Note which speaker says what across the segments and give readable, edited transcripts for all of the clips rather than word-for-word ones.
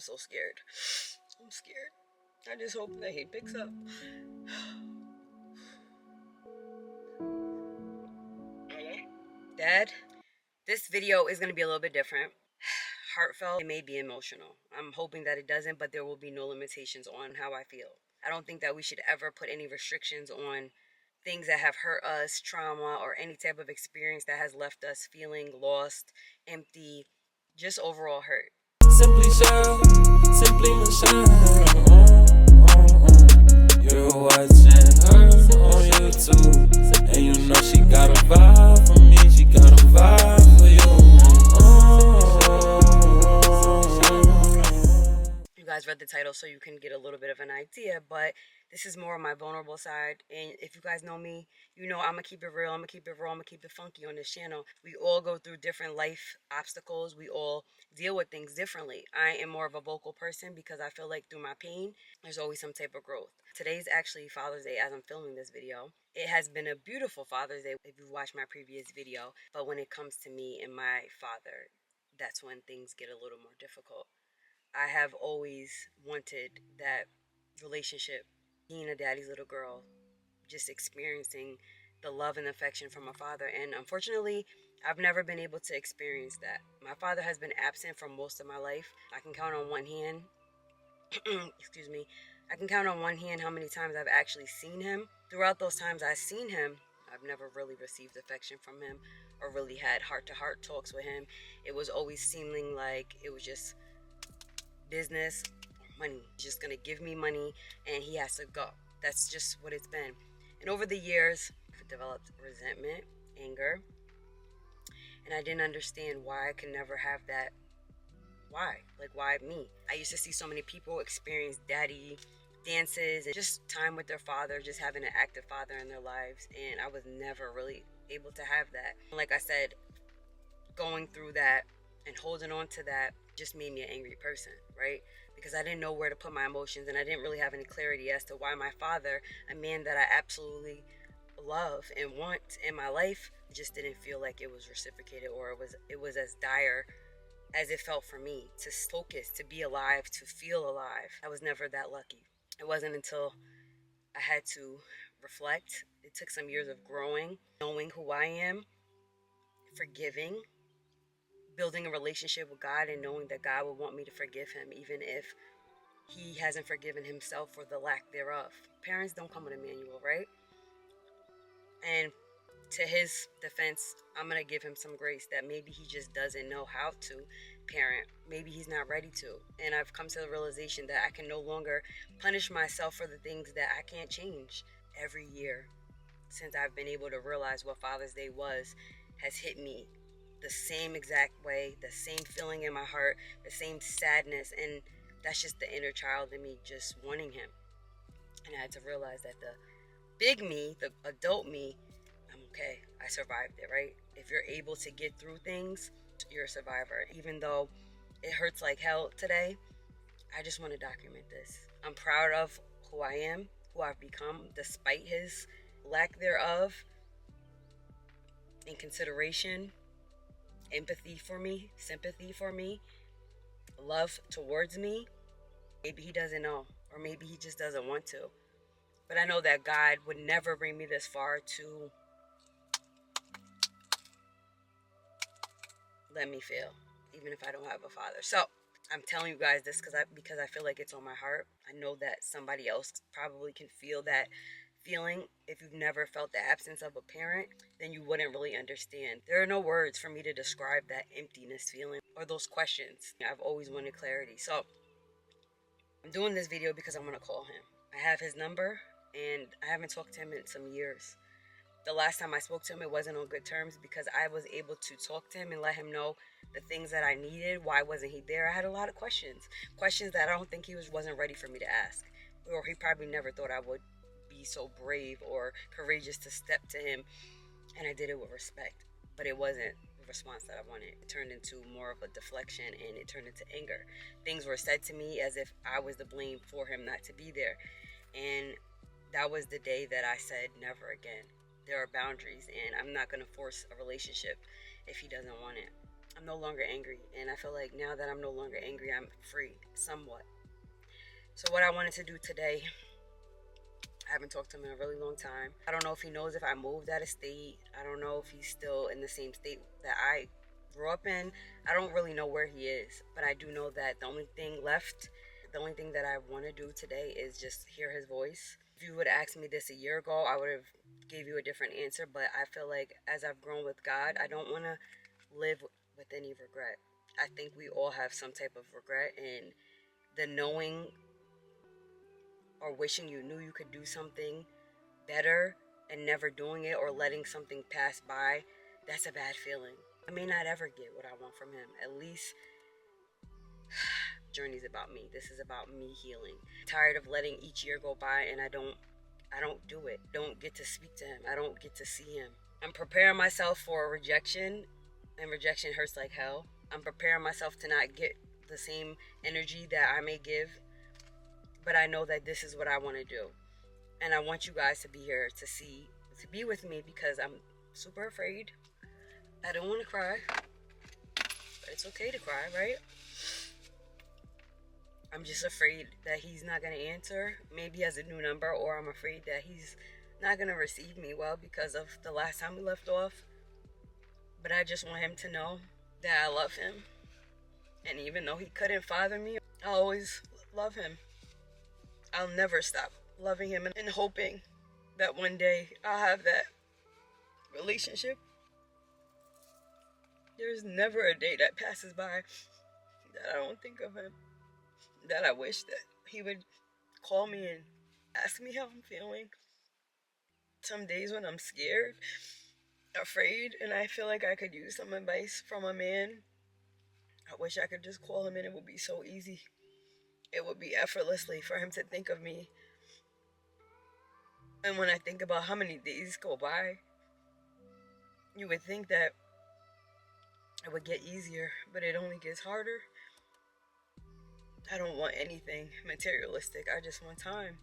Speaker 1: so scared. I'm scared. I just hope that he picks up. Dad, this video is going to be a little bit different. Heartfelt, it may be emotional. I'm hoping that it doesn't, but there will be no limitations on how I feel. I don't think that we should ever put any restrictions on things that have hurt us, trauma, or any type of experience that has left us feeling lost, empty, just overall hurt.
Speaker 2: Simply Shell, Simply Michelle. You're watching her on YouTube, and you know she got a vibe for me, she got a vibe for you.
Speaker 1: You guys read the title, so you can get a little bit of an idea, but this is more of my vulnerable side. And if you guys know me, you know I'm gonna keep it real, I'm gonna keep it raw, I'm gonna keep it funky on this channel. We all go through different life obstacles, we all deal with things differently. I am more of a vocal person because I feel like through my pain there's always some type of growth. Today's actually Father's Day as I'm filming this video. It has been a beautiful Father's Day if you've watched my previous video, but when it comes to me and my father, that's when things get a little more difficult. I have always wanted that relationship, being a daddy's little girl, just experiencing the love and affection from a father. And unfortunately, I've never been able to experience that. My father has been absent for most of my life. I can count on one hand, excuse me, I can count on one hand how many times I've actually seen him. Throughout those times I've seen him, I've never really received affection from him or really had heart-to-heart talks with him. It was always seeming like it was just business or money. He's just gonna give me money and he has to go. That's just what it's been. And over the years, I've developed resentment, anger, and I didn't understand why I could never have that. Why? Like, why me? I used to see so many people experience daddy dances and just time with their father, just having an active father in their lives, and I was never really able to have that. Like I said, going through that and holding on to that just made me an angry person, right? Because I didn't know where to put my emotions and I didn't really have any clarity as to why my father, a man that I absolutely love and want in my life, just didn't feel like it was reciprocated, or it was as dire as it felt for me to focus, to be alive, to feel alive. I was never that lucky. It wasn't until I had to reflect. It took some years of growing, knowing who I am, forgiving, building a relationship with God, and knowing that God would want me to forgive him even if he hasn't forgiven himself for the lack thereof. Parents don't come with a manual, right? And to his defense, I'm going to give him some grace that maybe he just doesn't know how to parent. Maybe he's not ready to. And I've come to the realization that I can no longer punish myself for the things that I can't change. Every year since I've been able to realize what Father's Day was has hit me the same exact way, the same feeling in my heart, the same sadness, and that's just the inner child in me just wanting him. And I had to realize that the big me, the adult me, I'm okay. I survived it, right? If you're able to get through things, you're a survivor. Even though it hurts like hell today, I just want to document this. I'm proud of who I am, who I've become, despite his lack thereof, in consideration, empathy for me, sympathy for me, love towards me. Maybe he doesn't know, or maybe he just doesn't want to. But I know that God would never bring me this far to let me feel, even if I don't have a father. So I'm telling you guys this because I feel like it's on my heart. I know that somebody else probably can feel that feeling. If you've never felt the absence of a parent, then you wouldn't really understand. There are no words for me to describe that emptiness feeling or those questions. I've always wanted clarity. So I'm doing this video because I want to call him. I have his number and I haven't talked to him in some years. The last time I spoke to him, it wasn't on good terms because I was able to talk to him and let him know the things that I needed. Why wasn't he there? I had a lot of questions that I don't think he wasn't ready for me to ask, or he probably never thought I would be so brave or courageous to step to him. And I did it with respect, but it wasn't the response that I wanted. It turned into more of a deflection and it turned into anger. Things were said to me as if I was the blame for him not to be there. And that was the day that I said never again. There are boundaries and I'm not going to force a relationship if he doesn't want it. I'm no longer angry. And I feel like now that I'm no longer angry, I'm free somewhat. So what I wanted to do today, I haven't talked to him in a really long time. I don't know if he knows if I moved out of state. I don't know if he's still in the same state that I grew up in. I don't really know where he is, but I do know that the only thing that I want to do today is just hear his voice. If you would have asked me this a year ago, I would have gave you a different answer, but I feel like as I've grown with God, I don't want to live with any regret. I think we all have some type of regret, and the knowing or wishing you knew you could do something better and never doing it, or letting something pass by, that's a bad feeling. I may not ever get what I want from him. At least journey's about me. This is about me healing. I'm tired of letting each year go by and I don't do it. Don't get to speak to him. I don't get to see him. I'm preparing myself for rejection, and rejection hurts like hell. I'm preparing myself to not get the same energy that I may give, but I know that this is what I want to do. And I want you guys to be here to be with me, because I'm super afraid. I don't want to cry, but it's okay to cry, right? I'm just afraid that he's not going to answer. Maybe he has a new number, or I'm afraid that he's not going to receive me well because of the last time we left off. But I just want him to know that I love him. And even though he couldn't father me, I'll always love him. I'll never stop loving him and hoping that one day I'll have that relationship. There's never a day that passes by that I don't think of him, that I wish that he would call me and ask me how I'm feeling. Some days when I'm scared, afraid, and I feel like I could use some advice from a man, I wish I could just call him and it would be so easy. It would be effortlessly for him to think of me. And when I think about how many days go by, you would think that it would get easier, but it only gets harder. I don't want anything materialistic. I just want time.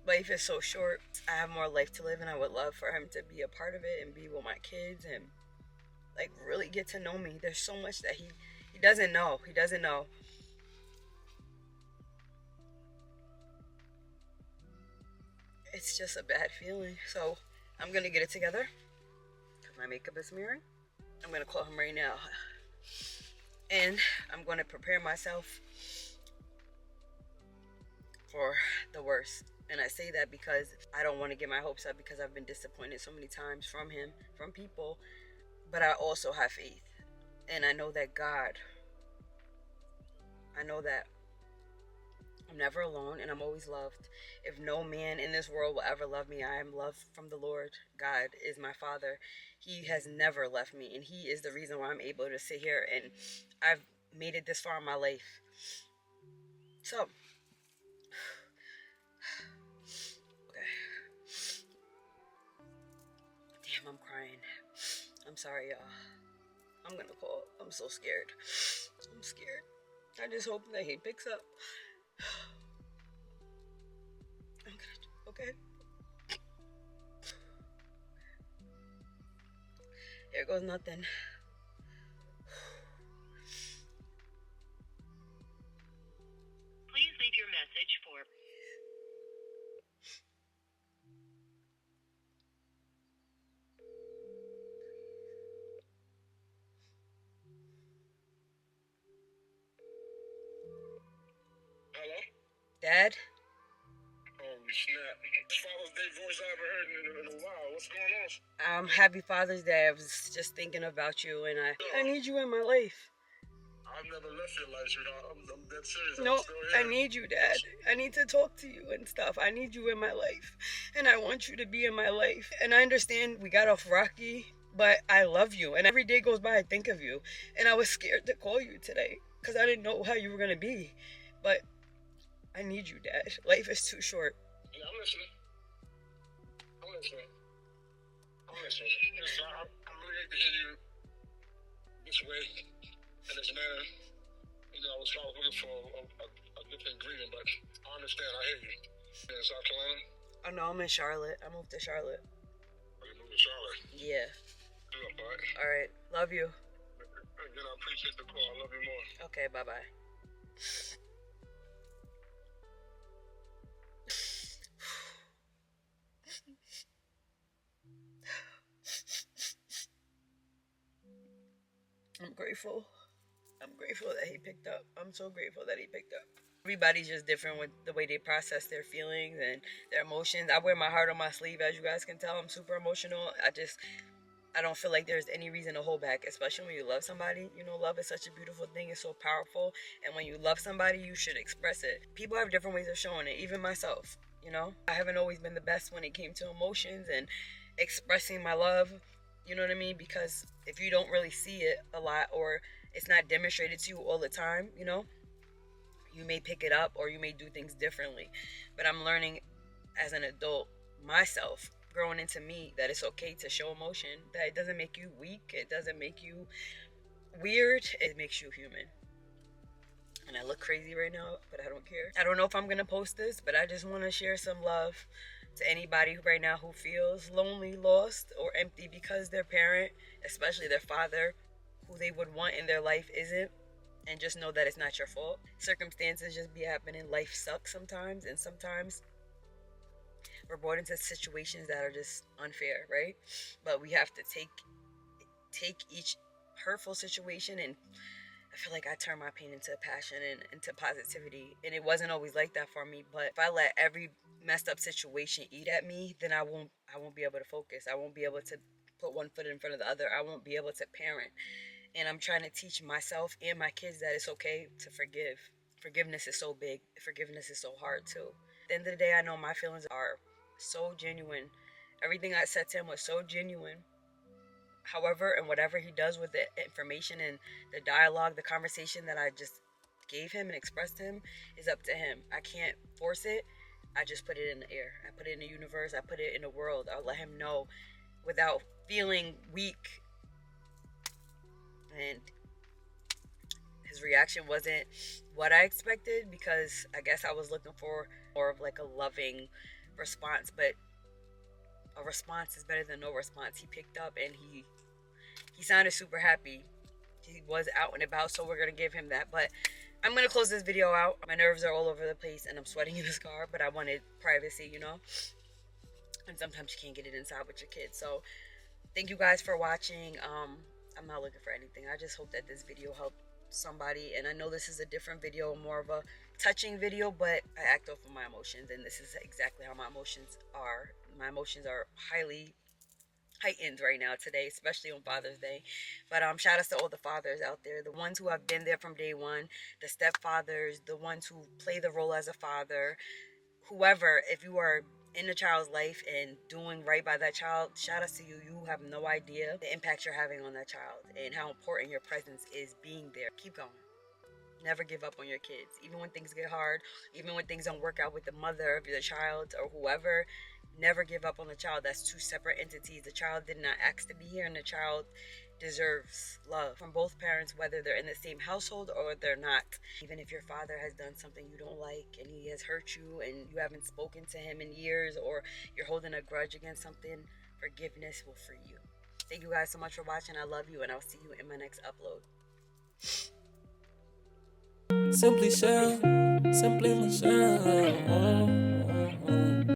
Speaker 1: Life is so short. I have more life to live, and I would love for him to be a part of it and be with my kids and like really get to know me. There's so much that he doesn't know. He doesn't know. It's just a bad feeling. So I'm gonna get it together because my makeup is smearing. I'm gonna call him right now, and I'm gonna prepare myself for the worst. And I say that because I don't want to get my hopes up, because I've been disappointed so many times from him, from people. But I also have faith, and I know that God, I know that I'm never alone, and I'm always loved. If no man in this world will ever love me, I am loved from the Lord. God is my Father. He has never left me, and he is the reason why I'm able to sit here and I've made it this far in my life. So, okay. Damn, I'm crying. I'm sorry, y'all. I'm gonna call. I'm so scared. I'm scared. I just hope that he picks up. Okay. Here goes nothing.
Speaker 3: Please leave your message for...
Speaker 4: Hello?
Speaker 1: Dad?
Speaker 4: Holy snap. Father's Day voice I haven't heard in a while. What's going on?
Speaker 1: Happy Father's Day. I was just thinking about you, and I need you in my life.
Speaker 4: I've never left your life, sweetheart. I'm dead serious.
Speaker 1: No, I need you, Dad. I need to talk to you and stuff. I need you in my life, and I want you to be in my life. And I understand we got off rocky, but I love you, and every day goes by I think of you. And I was scared to call you today because I didn't know how you were going to be. But I need you, Dad. Life is too short.
Speaker 4: Yeah, I'm listening. I'm listening. Listen, I'm really glad to hear you this way, in this manner. You know, I was looking for a different greeting, but I understand. I hear you. You're in South Carolina?
Speaker 1: Oh, no, I'm in Charlotte. I moved to Charlotte.
Speaker 4: Oh, you moved to Charlotte?
Speaker 1: Yeah.
Speaker 4: Good, all right.
Speaker 1: All right. Love you.
Speaker 4: Good. again, I appreciate the call. I love you more.
Speaker 1: Okay, bye-bye. I'm grateful. I'm grateful that he picked up. I'm so grateful that he picked up. Everybody's just different with the way they process their feelings and their emotions. I wear my heart on my sleeve, as you guys can tell. I'm super emotional. I don't feel like there's any reason to hold back, especially when you love somebody. You know, love is such a beautiful thing. It's so powerful. And when you love somebody, you should express it. People have different ways of showing it, even myself, you know. I haven't always been the best when it came to emotions and expressing my love, you know what I mean? Because if you don't really see it a lot, or it's not demonstrated to you all the time, you know, you may pick it up or you may do things differently. But I'm learning as an adult myself, growing into me, that it's okay to show emotion, that it doesn't make you weak, it doesn't make you weird, it makes you human. And I look crazy right now, but I don't care. I don't know if I'm gonna post this, but I just want to share some love to anybody right now who feels lonely, lost, or empty because their parent, especially their father, who they would want in their life, isn't. And just know that it's not your fault. Circumstances just be happening. Life sucks sometimes, and sometimes we're brought into situations that are just unfair, right? But we have to take each hurtful situation, and I feel like I turn my pain into passion and into positivity. And it wasn't always like that for me, but if I let every messed up situation eat at me, then I won't be able to focus. I won't be able to put one foot in front of the other. I won't be able to parent. And I'm trying to teach myself and my kids that it's okay to forgive. Forgiveness is so big. Forgiveness is so hard too. At the end of the day, I know my feelings are so genuine. Everything I said to him was so genuine. However, and whatever he does with the information and the dialogue, the conversation that I just gave him and expressed to him, is up to him. I can't force it. I just put it in the air. I put it in the universe. I put it in the world. I'll let him know without feeling weak. And his reaction wasn't what I expected, because I guess I was looking for more of like a loving response, but a response is better than no response. He picked up and he sounded super happy. He was out and about, so we're gonna give him that. But I'm gonna close this video out. My nerves are all over the place and I'm sweating in this car, but I wanted privacy, you know, and sometimes you can't get it inside with your kids. So thank you guys for watching. I'm not looking for anything. I just hope that this video helped somebody. And I know this is a different video, more of a touching video, but I act off of my emotions, and this is exactly how my emotions are. My emotions are highly heightened right now today, especially on Father's Day. But shout outs to all the fathers out there, the ones who have been there from day one, the stepfathers, the ones who play the role as a father, whoever. If you are in a child's life and doing right by that child, shout outs to you. You have no idea the impact you're having on that child and how important your presence is being there. Keep going. Never give up on your kids. Even when things get hard, even when things don't work out with the mother of the child or whoever, never give up on the child. That's two separate entities. The child did not ask to be here, and the child deserves love from both parents, whether they're in the same household or they're not. Even if your father has done something you don't like and he has hurt you and you haven't spoken to him in years, or you're holding a grudge against something, forgiveness will free you. Thank you guys so much for watching. I love you, and I'll see you in my next upload.
Speaker 2: Simply Michelle.